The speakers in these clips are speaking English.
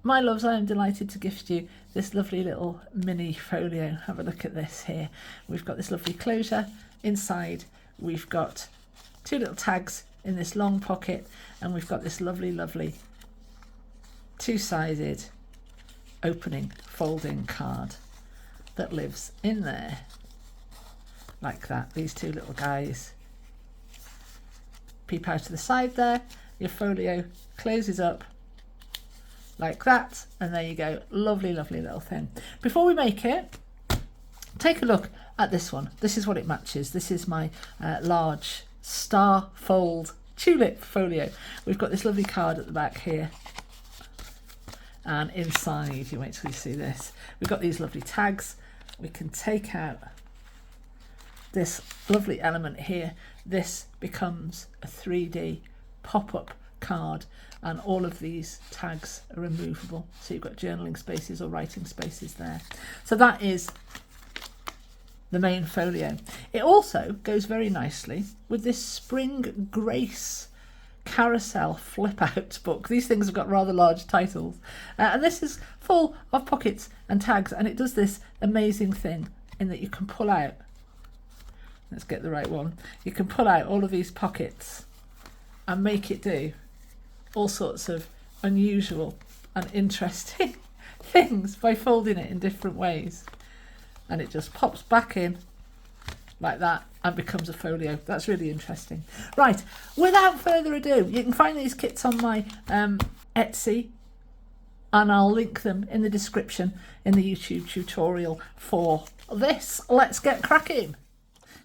My loves, I am delighted to gift you this lovely little mini folio. Have a look at this here. We've got this lovely closure inside. We've got two little tags in this long pocket, and we've got this lovely, lovely two-sided opening folding card that lives in there like that. These two little guys peep out to the side there. Your folio closes up like that, and there you go. Lovely, lovely little thing. Before we make it, take a look at this one. This is what it matches. This is my large star fold tulip folio. We've got this lovely card at the back here, and inside, you wait till you see this, we've got these lovely tags. We can take out this lovely element here. This becomes a 3D pop-up card, and all of these tags are removable, so you've got journaling spaces or writing spaces there. So that is the main folio. It also goes very nicely with this Spring Grace carousel flip out book. These things have got rather large titles, and this is full of pockets and tags, and it does this amazing thing in that you can pull out, let's get the right one, you can pull out all of these pockets and make it do all sorts of unusual and interesting things by folding it in different ways, and it just pops back in like that and becomes a folio. That's really interesting. Right, without further ado, you can find these kits on my Etsy, and I'll link them in the description in the YouTube tutorial for this. Let's get cracking.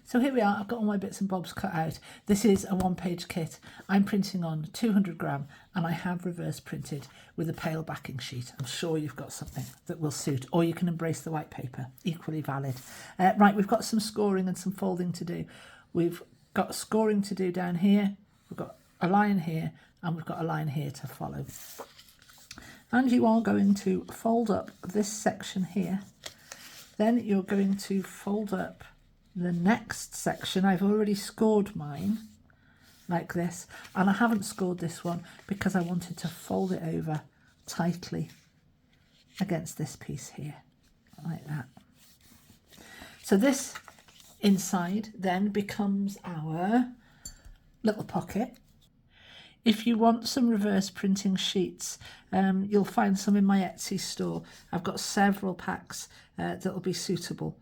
So here we are. I've got all my bits and bobs cut out. This is a one-page kit. I'm printing on 200 gram, and I have reverse printed with a pale backing sheet. I'm sure you've got something that will suit, or you can embrace the white paper, equally valid. Right, we've got some scoring and some folding to do. We've got scoring to do down here. We've got a line here, and we've got a line here to follow. And you are going to fold up this section here. Then you're going to fold up the next section. I've already scored mine like this, and I haven't scored this one because I wanted to fold it over tightly against this piece here, like that. So this inside then becomes our little pocket. If you want some reverse printing sheets, you'll find some in my Etsy store. I've got several packs that'll be suitable.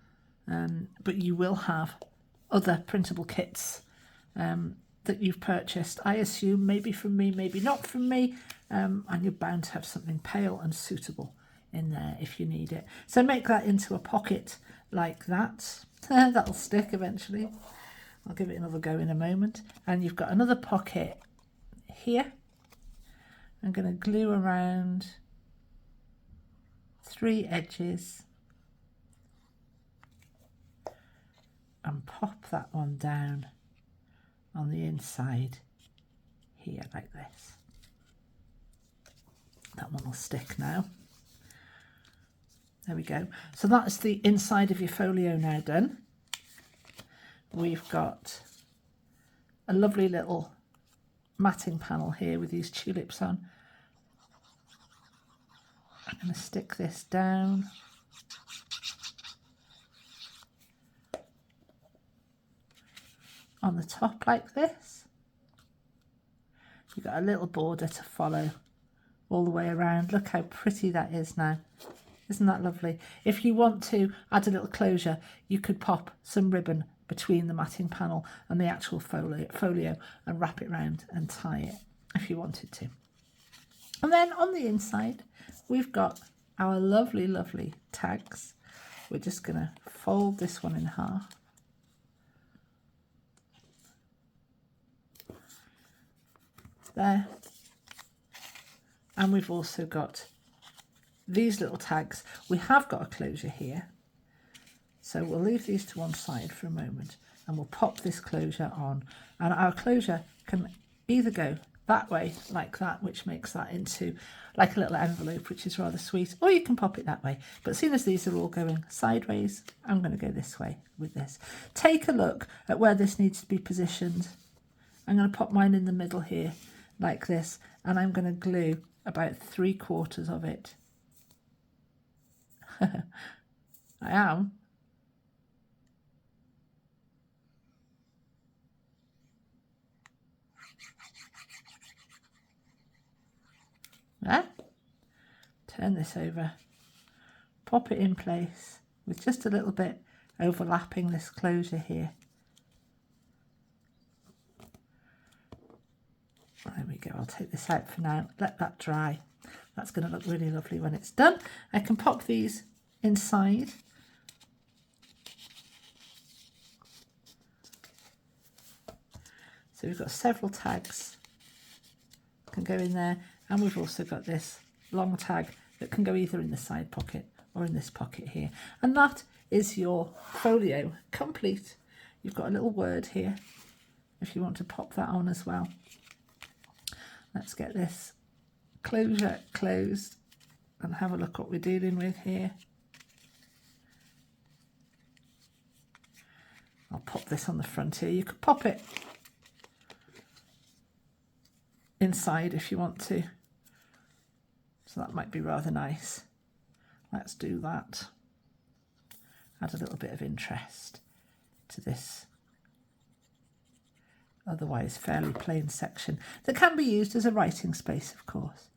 But you will have other printable kits that you've purchased, I assume, maybe from me, maybe not from me, and you're bound to have something pale and suitable in there if you need it. So make that into a pocket like that. That'll stick eventually. I'll give it another go in a moment. And you've got another pocket here. I'm going to glue around 3 edges and pop that one down on the inside here like this. That one will stick now. There we go. So that's the inside of your folio now done. We've got a lovely little matting panel here with these tulips on. I'm going to stick this down. On the top like this. You've got a little border to follow all the way around. Look how pretty that is now. Isn't that lovely? If you want to add a little closure, you could pop some ribbon between the matting panel and the actual folio and wrap it round and tie it if you wanted to. And then on the inside, we've got our lovely, lovely tags. We're just going to fold this one in half. There. And we've also got these little tags. We have got a closure here, so we'll leave these to one side for a moment and we'll pop this closure on, and our closure can either go that way like that, which makes that into like a little envelope, which is rather sweet, or you can pop it that way. But seeing as these are all going sideways, I'm going to go this way with this. Take a look at where this needs to be positioned. I'm going to pop mine in the middle here like this, and I'm going to glue about 3/4 of it. I am. There. Turn this over, pop it in place with just a little bit overlapping this closure here. There we go. I'll take this out for now, let that dry. That's going to look really lovely when it's done. I can pop these inside. So we've got several tags can go in there, and we've also got this long tag that can go either in the side pocket or in this pocket here. And that is your folio complete. You've got a little word here if you want to pop that on as well. Let's get this closure closed and have a look what we're dealing with here. I'll pop this on the front here. You could pop it inside if you want to, so that might be rather nice. Let's do that. Add a little bit of interest to this otherwise fairly plain section that can be used as a writing space, of course.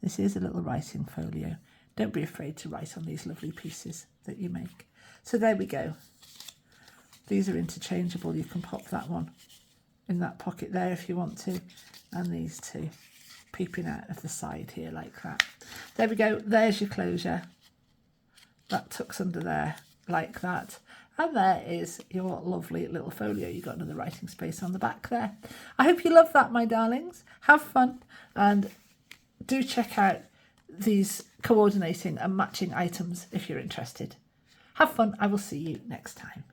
This is a little writing folio. Don't be afraid to write on these lovely pieces that you make. So there we go. These are interchangeable. You can pop that one in that pocket there if you want to, and these two peeping out of the side here like that. There we go. There's your closure. That tucks under there like that. And there is your lovely little folio. You've got another writing space on the back there. I hope you love that, my darlings. Have fun, and do check out these coordinating and matching items if you're interested. Have fun. I will see you next time.